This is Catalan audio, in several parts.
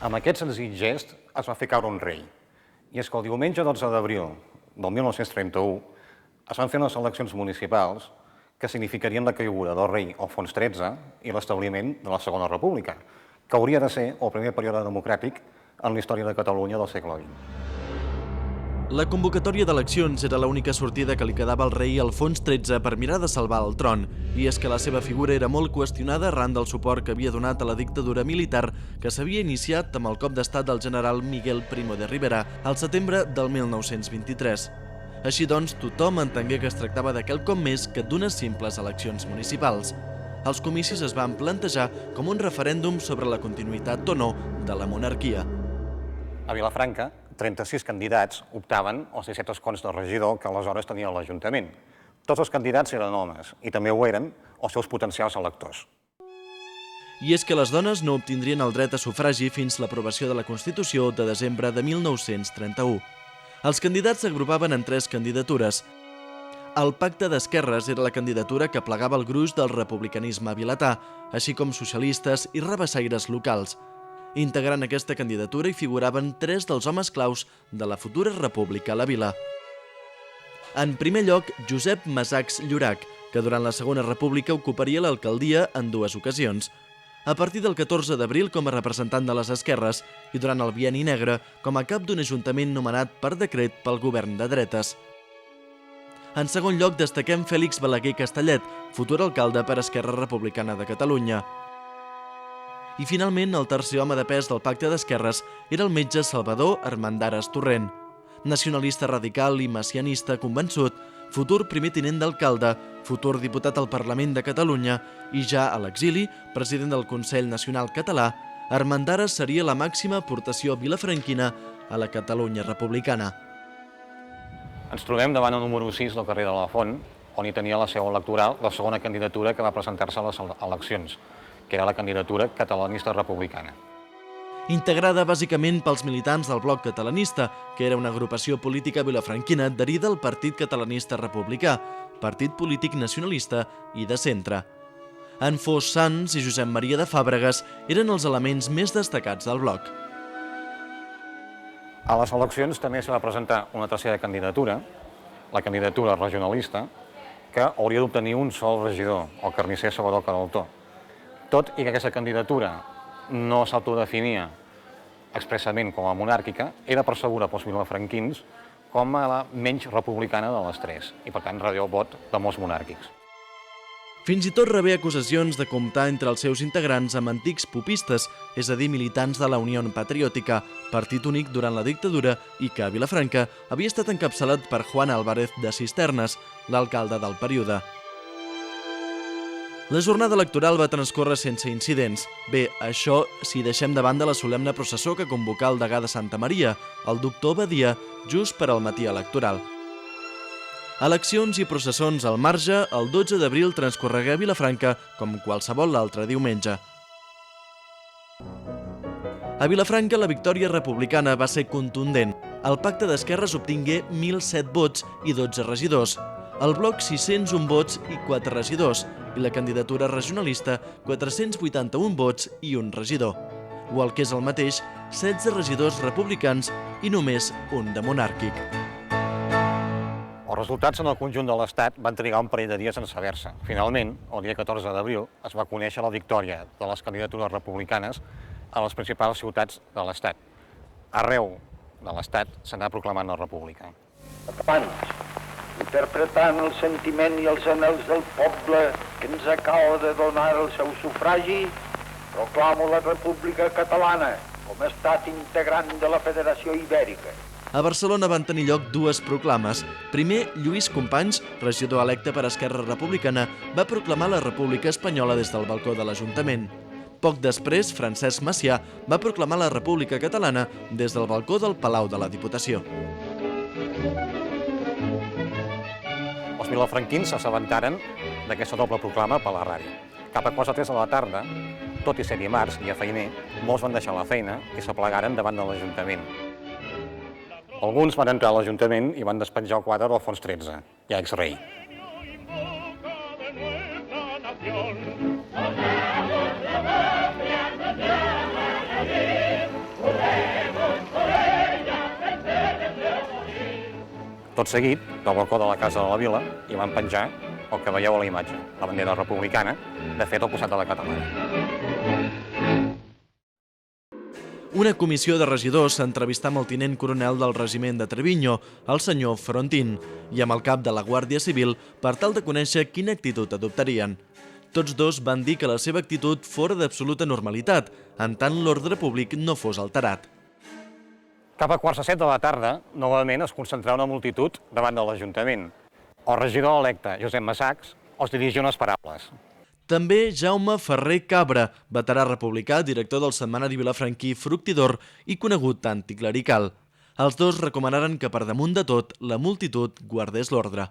Amb aquest senzill gest es va fer caure un rei. I és que el diumenge 12 d'abril del 1931 es van fer unes eleccions municipals que significarien la caiguda del rei Alfons XIII i l'establiment de la Segona República, que hauria de ser el primer període democràtic en la història de Catalunya del segle XX. La convocatòria d'eleccions era l'única sortida que li quedava al rei Alfons XIII per mirar de salvar el tron, i és que la seva figura era molt qüestionada arran del suport que havia donat a la dictadura militar que s'havia iniciat amb el cop d'estat del general Miguel Primo de Rivera al setembre del 1923. Així doncs, tothom entengué que es tractava de quelcom més que d'unes simples eleccions municipals. Els comicis es van plantejar com un referèndum sobre la continuïtat o no de la monarquia. A Vilafranca, 36 candidats optaven als 17 escons de regidor que aleshores tenia l'Ajuntament. Tots els candidats eren homes i també ho eren els seus potencials electors. I és que les dones no obtindrien el dret a sufragi fins l'aprovació de la Constitució de desembre de 1931. Els candidats s'agrupaven en 3 candidatures. El Pacte d'Esquerres era la candidatura que plegava el gruix del republicanisme vilatà, així com socialistes i rabassaires locals. Integrant aquesta candidatura hi figuraven 3 dels homes claus de la futura república a la vila. En primer lloc, Josep Masacs Llorac, que durant la Segona República ocuparia l'alcaldia en 2 ocasions. A partir del 14 d'abril com a representant de les esquerres i durant el Bienni Negre com a cap d'un ajuntament nomenat per decret pel govern de dretes. En segon lloc, destaquem Fèlix Balaguer Castellet, futur alcalde per Esquerra Republicana de Catalunya. I finalment, el tercer home de pes del Pacte d'Esquerres era el metge Salvador Armendares Torrent. Nacionalista radical i messianista convençut, futur primer tinent d'alcalde, futur diputat al Parlament de Catalunya i ja a l'exili, president del Consell Nacional Català, Armendares seria la màxima aportació vilafranquina a la Catalunya republicana. Ens trobem davant el número 6 del carrer de la Font, on hi tenia la seu electoral la segona candidatura que va presentar-se a les eleccions, que era la candidatura catalanista republicana. Integrada bàsicament pels militants del Bloc Catalanista, que era una agrupació política vilafranquina adherida al Partit Catalanista Republicà, partit polític nacionalista i de centre. En Fos Sans i Josep Maria de Fàbregas eren els elements més destacats del bloc. A les eleccions també s'hi va presentar una tercera candidatura, la candidatura regionalista, que hauria d'obtenir un sol regidor, el carnisser Salvador Queraltó. Tot i que aquesta candidatura no s'autodefinia expressament com a monàrquica, era percebuda pels vilafranquins com a la menys republicana de les 3 i, per tant, rebé el vot de molts monàrquics. Fins i tot rebé acusacions de comptar entre els seus integrants amb antics popistes, és a dir, militants de la Unió Patriòtica, partit únic durant la dictadura i que a Vilafranca havia estat encapçalat per Juan Álvarez de Cisternes, l'alcalde del període. La jornada electoral va transcórrer sense incidents. Bé, això si deixem de banda la solemne processó que convocà el degà de Santa Maria, el doctor Badia, just per al matí electoral. Eleccions i processons al marge, el 12 d'abril transcorregué a Vilafranca com qualsevol altre diumenge. A Vilafranca la victòria republicana va ser contundent. El Pacte d'Esquerres obtingué 1.007 vots i 12 regidors. El Bloc 601 vots i 4 regidors, i la candidatura regionalista 481 vots i un regidor. O el que és el mateix, 16 regidors republicans i només un de monàrquic. Els resultats en el conjunt de l'Estat van trigar un parell de dies en saber-se. Finalment, el dia 14 d'abril, es va conèixer la victòria de les candidatures republicanes a les principals ciutats de l'Estat. Arreu de l'Estat s'anà proclamant la república. Catalans, interpretant el sentiment i els anhels del poble que ens acaba de donar el seu sufragi, proclamo la República Catalana com a estat integrant de la Federació Ibèrica. A Barcelona van tenir lloc 2 proclames. Primer, Lluís Companys, regidor electe per Esquerra Republicana, va proclamar la República Espanyola des del balcó de l'Ajuntament. Poc després, Francesc Macià va proclamar la República Catalana des del balcó del Palau de la Diputació. Els vilafranquins s'assabentaren d'aquesta doble proclama per la ràdio. Cap a quarts de 3 de la tarda, tot i ser dimarts, dia feiner, molts van deixar la feina i s'aplegaren davant de l'Ajuntament. Alguns van entrar a l'Ajuntament i van despenjar el quadre d'Alfons XIII, ja exrei. Tot seguit, del balcó de la Casa de la Vila hi van penjar el que veieu a la imatge, la bandera republicana, de fet al costat de la catalana. Una comissió de regidors s'entrevistà amb el tinent coronel del regiment de Treviño, el senyor Frontin, i amb el cap de la Guàrdia Civil per tal de conèixer quina actitud adoptarien. Tots dos van dir que la seva actitud fora d'absoluta normalitat, en tant l'ordre públic no fos alterat. Cap a 6:15 de la tarda, novament es concentrà una multitud davant de l'Ajuntament. El regidor electe, Josep Massacs, els dirigia unes paraules. També Jaume Ferrer Cabra, veterà republicà, director del setmanari vilafranquí Fructidor i conegut anticlerical. Els dos recomanaren que per damunt de tot la multitud guardés l'ordre.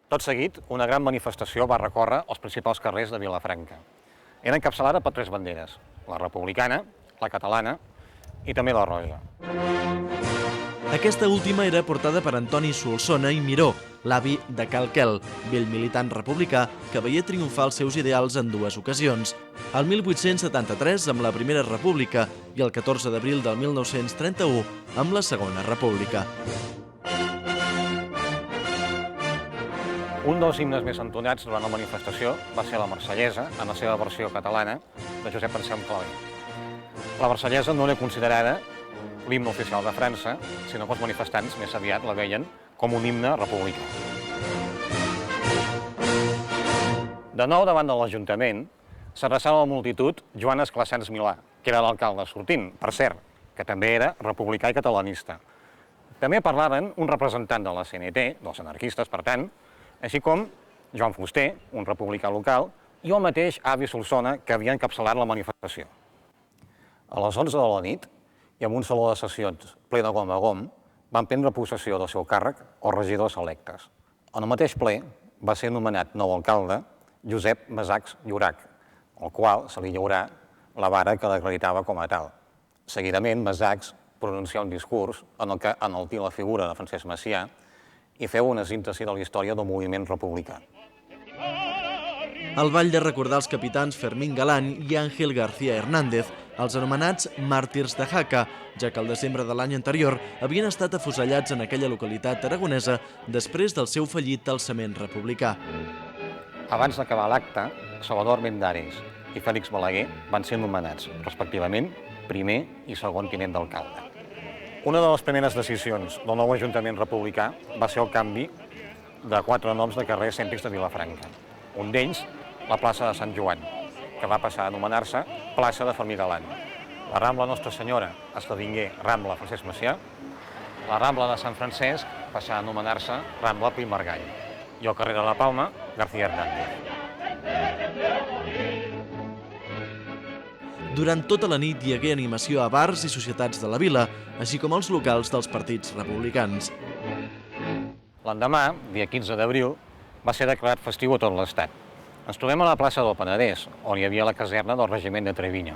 Tot seguit, una gran manifestació va recórrer els principals carrers de Vilafranca. Era encapçalada per 3 banderes, la republicana, la catalana i també la roja. Aquesta última era portada per Antoni Solsona i Miró, l'avi de Cal Quel, vell militant republicà que veié triomfar els seus ideals en 2 ocasions, el 1873 amb la Primera República i el 14 d'abril del 1931 amb la Segona República. Un dels himnes més entonats durant la manifestació va ser la Marsellesa, en la seva versió catalana, de Josep Anselm Clavé. La Marsellesa no era considerada l'himne oficial de França, sinó que els manifestants més aviat la veien com un himne republicà. De nou davant de l'Ajuntament s'adreçava a la multitud Joan Esclassans Milà, que era l'alcalde sortint, per cert, que també era republicà i catalanista. També parlaven un representant de la CNT, dels anarquistes, per tant, així com Joan Fuster, un republicà local, i el mateix avi Solsona, que havia encapçalat la manifestació. A les 11 de la nit, i amb un saló de sessions ple de gom a gom, van prendre possessió del seu càrrec els regidors electes. En el mateix ple va ser nomenat nou alcalde Josep Massacs Llorach, al qual se li lliurà la vara que l'acreditava com a tal. Seguidament, Massacs pronuncià un discurs en el que enaltí la figura de Francesc Macià i feu una síntesi de la història del moviment republicà. El ball de recordar els capitans Fermín Galán i Ángel García Hernández, els anomenats màrtirs de Jaca, ja que el desembre de l'any anterior havien estat afusellats en aquella localitat aragonesa després del seu fallit alçament republicà. Abans d'acabar l'acte, Salvador Mendares i Fèlix Balaguer van ser nomenats, respectivament, primer i segon tinent d'alcalde. Una de les primeres decisions del nou Ajuntament republicà va ser el canvi de 4 noms de carrers cèntrics de Vilafranca. Un d'ells, la plaça de Sant Joan, que va passar a anomenar-se plaça de Fermí Galán. La Rambla Nostra Senyora esdevingué Rambla Francesc Macià, la Rambla de Sant Francesc passà a anomenar-se Rambla Pi Margall i el carrer de la Palma, García Hernández. Durant tota la nit hi hagué animació a bars i societats de la vila, així com als locals dels partits republicans. L'endemà, dia 15 d'abril, va ser declarat festiu a tot l'Estat. Ens trobem a la plaça del Penedès, on hi havia la caserna del regiment de Treviño.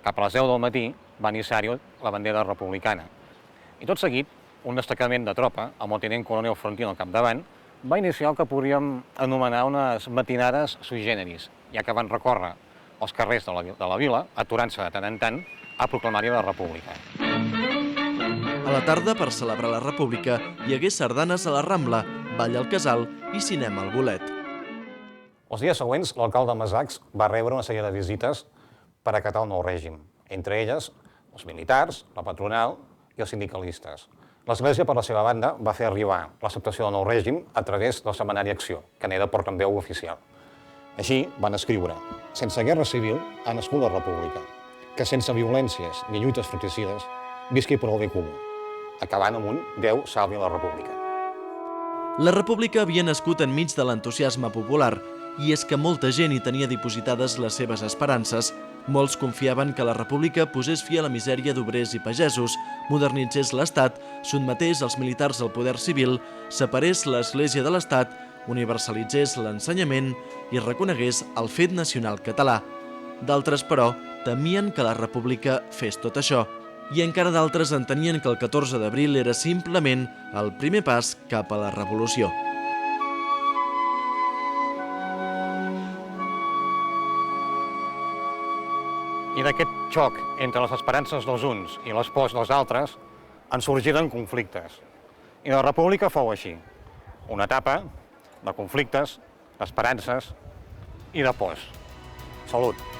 Cap a les 10 del matí va iniciar-hi la bandera republicana. I tot seguit, un destacament de tropa, amb el tinent coronel Frontin al capdavant, va iniciar el que podríem anomenar unes matinades sui generis, ja que van recórrer els carrers de la vila, aturant-se de tant en tant a proclamar-hi la república. A la tarda, per celebrar la república, hi hagué sardanes a la Rambla, ball al Casal i cinema al Bolet. Els dies següents, l'alcalde Massacs va rebre una sèrie de visites per acatar el nou règim, entre elles els militars, la patronal i els sindicalistes. L'Església, per la seva banda, va fer arribar l'acceptació del nou règim a través del setmanari Acció, que n'era portaveu oficial. Així van escriure: sense guerra civil ha nascut la república, que sense violències ni lluites fratricides visqui per al bé comú, acabant amb un Déu salvi la república. La república havia nascut enmig de l'entusiasme popular, i és que molta gent hi tenia dipositades les seves esperances. Molts confiaven que la república posés fi a la misèria d'obrers i pagesos, modernitzés l'Estat, sotmetés els militars al poder civil, separés l'Església de l'Estat, universalitzés l'ensenyament i reconegués el fet nacional català. D'altres, però, temien que la república fes tot això, i encara d'altres entenien que el 14 d'abril era simplement el primer pas cap a la revolució. I d'aquest xoc entre les esperances dels uns i les pors dels altres en sorgiren conflictes. I la república fou així, una etapa de conflictes, d'esperances i de pors. Salut!